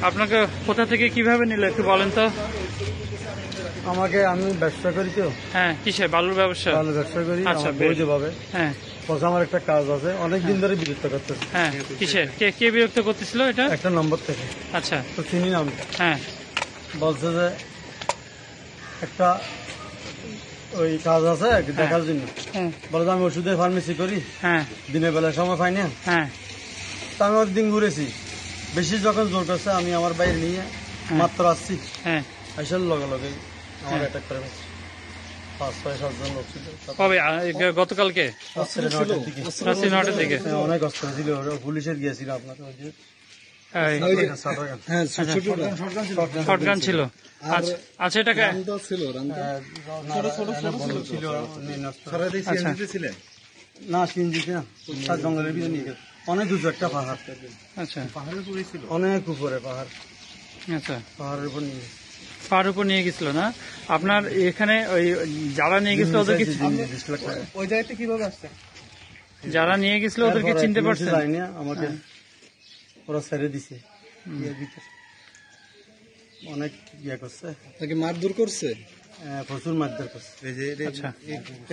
আপনাকে কোথা থেকে কিভাবে নিল একটু বলেন তো। আমাকে, আমি ব্যবসা করি তো। হ্যাঁ, কিসের বালুর ব্যবসা? বালু ব্যবসা করি। আচ্ছা, বৈধভাবে। হ্যাঁ, আমার একটা কাজ আছে, অনেকদিন ধরে বিরক্ত করতেছে। হ্যাঁ, কিসের? কে বিরক্ত করতেছিল এটা? একটা নম্বর থেকে। আচ্ছা, তো চিনি নাম। হ্যাঁ, বলছে যে একটা ওই কাজ আছে দেখার জন্য। বলে যে আমি ওষুধের ফার্মেসি করি, হ্যাঁ, দিনের বেলা সময় পাই না। হ্যাঁ, তা আমি দিন ঘুরেছি, বেশি যখন জোর করছে আমি আমার বাইরে নিয়ে মাত্র আসছি। হ্যাঁ, আইসার লগে লগে আমার অ্যাটাক করে ফেলছে। 5-6-7 জন লোক ছিল। কবে? গতকালকে রাত্রি 9টার দিকে। অনেক অস্ত্র ছিল, পুলিশের গিয়েছিল আপনার ওই যে শটগান ছিল। আচ্ছা, এটা না সিএনজিতে না, জঙ্গলের ভিতরে নিয়ে গেছে। অনেক উঁচু একটা পাহাড়। আচ্ছা, পাহাড়ের উপরে ছিল, অনেক উপরে পাহাড়। আচ্ছা, পাহাড়ের উপর নিয়ে পাহাড়ের উপর নিয়ে গেছিল না আপনার এখানে? ওই যারা নিয়ে গেছিল ওদেরকে, ওই জায়গাতে কিভাবে আসছে? যারা নিয়ে গেছিল ওদেরকে চিনতে পারছেন? আমাকে ওরা ছেড়ে দিছে। অনেক ইয়ে করছে, তাকে মারধর করছে, প্রচুর মারধর করছে। আচ্ছা,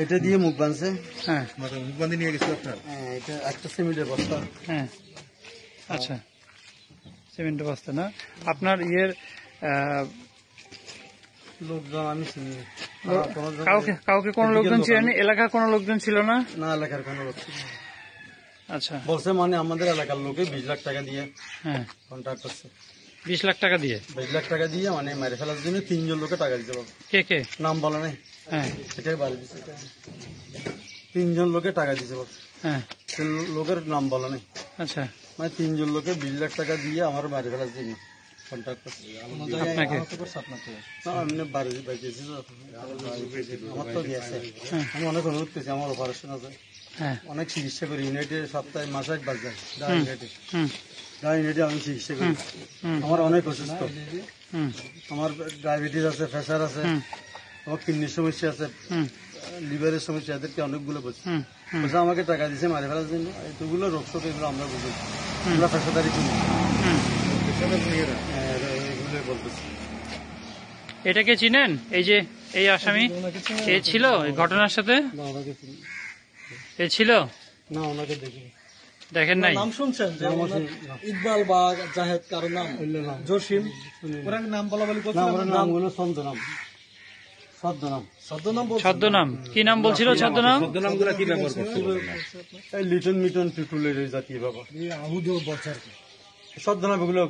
এটা দিয়ে মুখ বাঁধছে। হ্যাঁ, মুখ বাঁধে নিয়ে গেছিল আপনার? এটা একটা সিমেন্টের বস্তা। হ্যাঁ, আচ্ছা, সিমেন্টের বস্তা না আপনার ইয়ের লোকজন আমি চিনি কাউকে কোনো লোকজন ছিলেন? এলাকার কোনো লোকজন ছিল না? না, এলাকার কোনো লোক ছিল। আচ্ছা, বলছে মানে আমাদের এলাকার লোকে 20 লাখ টাকা দিয়ে হ্যাঁ, কন্ট্রাক্ট করছে। 20 লাখ টাকা দিয়ে? 20 লাখ টাকা দিয়ে মানে মেরে ফেলার জন্য 3 জন লোকে টাকা দিতে পারবে। কে? নাম বলে নাই। হ্যাঁ, এটাই বাড়ি দিচ্ছে। 3 জন লোকে টাকা দিতে পারবে। হ্যাঁ, লোকের নাম বলে নাই। আচ্ছা, মানে 3 জন লোকে 20 লাখ টাকা দিয়ে আমার মেরে ফেলার জন্য কন্ট্রাক্ট করছে। আপনাকে? আমি বাড়ি বাইতেছি তো, আমার তো দিয়েছে। আমি অনেক অনুরোধ করছি, আমার অপারেশন আছে, হ্যাঁ, অনেক চিকিৎসা করি। ইউনাইটেড সপ্তাহে মাসে একবার যাই। আমি চিকিৎসা করি। আমার অনেক অসুস্থ, আমার ডায়াবেটিস আছে, প্রেশার আছে, আমার কিডনির সমস্যা আছে, লিভারের সমস্যা, এদেরকে অনেকগুলো বলছি। আমাকে টাকা দিয়েছে মারে ফেলার জন্য। এতগুলো রোগ শোক এগুলো আমরা বুঝি, আমরা পেশাদারি চিনি, এগুলো বলতেছি। এটাকে চিনেন? এই আসামি এ ছিল এই ঘটনার সাথে? এ ছিল না, ওনাকে দেখি দেখেন নাই? নাম শুনছেন? ইকবাল বা জাহেদ, কারো নাম জসিম, ওরা নাম বলা বলি করছে। নামগুলো ছদ্মনাম। ছদ্মনাম কি নাম বলছিল? ছদ্মনাম কি ব্যবহার করছিল? এই লিটন মিটন পিপুলের জাতীয় বাবা ছদ্মনাম, এগুলো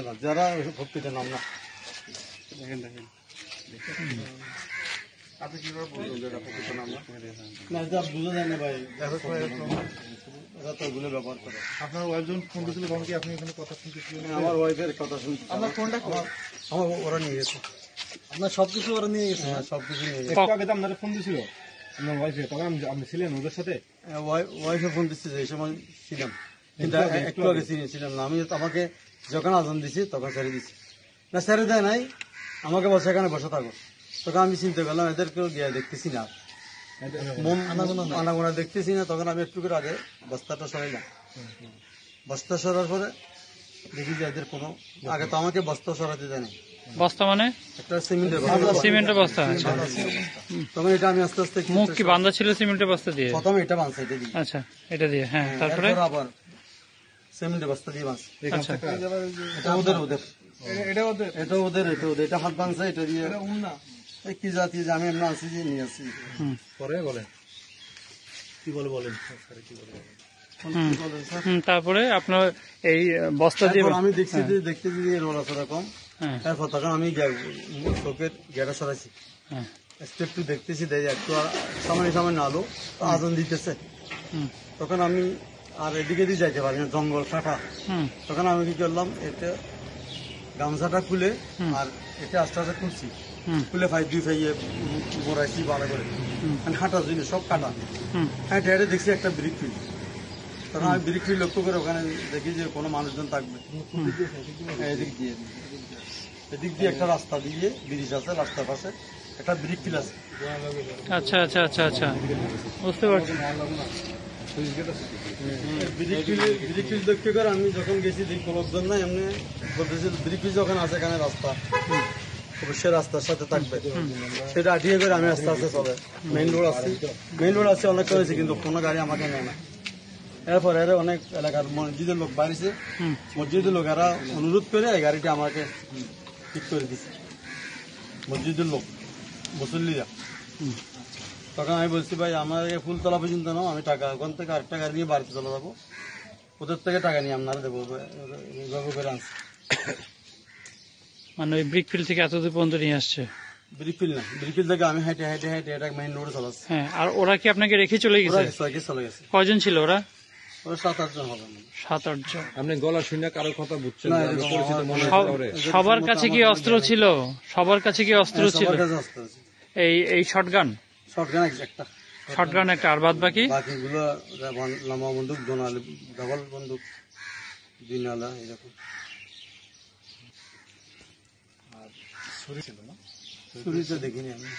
না, যারা ভক্তিত নাম না। বুঝা যায় না ভাই, ওগুলো ব্যবহার করে। আপনার ওয়াইফজন ফোন দিয়েছিল, কি আপনি এখানে কথা শুনতেছিলেন? আমার ওয়াইফের কথা শুনছি। আমার ফোনটা আমার ওরা নিয়ে গেছে। আপনার সবকিছু ওরা নিয়ে গেছে? হ্যাঁ, সবকিছু নিয়ে গেছে। একটু আগে তো আপনারা ফোন দিয়েছিল আপনার ওয়াইফে, তখন আপনি ছিলেন ওদের সাথে? ওয়াইফে ফোন দিচ্ছে, এই সময় ছিলাম, কিন্তু একটু আগে ছিলাম না। আমাকে যখন আজান দিছি তখন ছেড়ে দিছি না, ছেড়ে দেয় নাই, আমাকে বসে এখানে বসে থাকো। তখন আমি চিন্তা করলাম এদেরকেও গিয়ে দেখতেছি না, আনাগোনা দেখতেছি না। তখন আমি একটু করে আগে বস্তাটা সরাইলাম। বস্তা সরার পরে দেখি যে এদের কোনো, আগে তো আমাকে বস্তা সরাতে দেয় না। বস্তা মানে? একটা সিমেন্টের বস্তা। তখন এটা আমি আস্তে আস্তে, মুখ কি বাঁধা ছিল সিমেন্টের বস্তা দিয়ে? প্রথমে এটা বাঁধছে, এটা দিয়ে। আচ্ছা, এটা দিয়ে, হ্যাঁ, তারপরে আবার সিমেন্টের বস্তা দিয়ে বাঁধছে। আচ্ছা, এটা ওদের এটা হাত বাঁধছে, এটা দিয়ে কি জাতি যে আমি এমনি আছি যে নিয়ে আসি। পরে বলেন কি বলেন। তারপরে আপনার এই বস্তা দিয়ে আমি দেখতেছি যে রোল আছে এরকম। তারপর তখন আমি চোখের গেটা সরাইছি, একটু দেখতেছি, একটু সামনে আলো আজান দিতেছে। তখন আমি আর এদিকে দিয়ে যাইতে পারি না, জঙ্গল কাটা। তখন আমি কি করলাম, এটা গামছাটা খুলে আর এটা আস্তে আস্তে খুলছি, খুলে দুই ফাইয়ে মোড়াইছি ভালো করে, হাঁটার জন্য সব কাটা। হ্যাঁ, ঢেড়ে দেখছি একটা ব্রিক ফিল্ড। তখন আমি ব্রিক ফিল্ড লক্ষ্য করে ওখানে দেখি যে কোনো মানুষজন থাকবে। এদিক দিয়ে একটা রাস্তা দিয়ে ব্রিজ আছে, রাস্তার পাশে একটা ব্রিক ফিল্ড আছে। আচ্ছা, বুঝতে পারছি। ব্রিজ দেখতে করে আমি যখন গেছি দেখি লোকজন না এমনি বলতেছি ব্রিজ যখন আছে এখানে রাস্তা অবশ্যই রাস্তার সাথে থাকবে সেটা আটিয়ে করে আমি আস্তে আস্তে চলে মেইন রোড আসছে অনেক করেছি কিন্তু কোনো গাড়ি আমাকে নেয় না। এরপর এর অনেক এলাকার মসজিদের লোক বাড়িছে, মসজিদের লোক এরা অনুরোধ করে এই গাড়িটা আমাকে ঠিক করে দিচ্ছে মসজিদের লোক মুসল্লিরা। তখন আমি বলছি ভাই আমাকে ফুলতলা পর্যন্ত নাও, আমি টাকা ওখান থেকে আরেকটা গাড়ি নিয়ে বাড়িতে চলে যাবো, ওদের থেকে টাকা নিয়ে আপনারা দেবো এইভাবে করে আনছি। মানে ওই ব্রিকফিল্ড থেকে এতদূর পর্যন্ত নিয়ে আসছে? ব্রিকফিল্ড না, ব্রিকফিল্ড থেকে আমি হেঁটে হেঁটে হেঁটে এটা মেইন রোডে চলাচ্ছি। হ্যাঁ, আর ওরা কি আপনাকে রেখে চলে গেছে? চলে গেছে। কয়জন ছিল ওরা? 7-8 জন হবে। 7-8 জন। আপনি গলা শুনে কারো কথা বুঝছেন? সবার কাছে কি অস্ত্র ছিল? সবার কাছে কি অস্ত্র ছিল? এই শটগান একটা, শটগান একটা, আর বাদ বাকিগুলো লামা বন্দুক, দোনালি ডাবল বন্দুক, দিনালা এরকম। ছুরি তো দেখিনি আমি,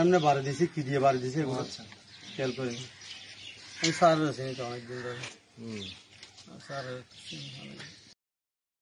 এমনি বাড়ি দিয়েছি, কি দিয়ে বাড়ি দিয়েছি এগুলো খেয়াল করিনি। আমি স্যার আছি অনেকদিন ধরে, স্যার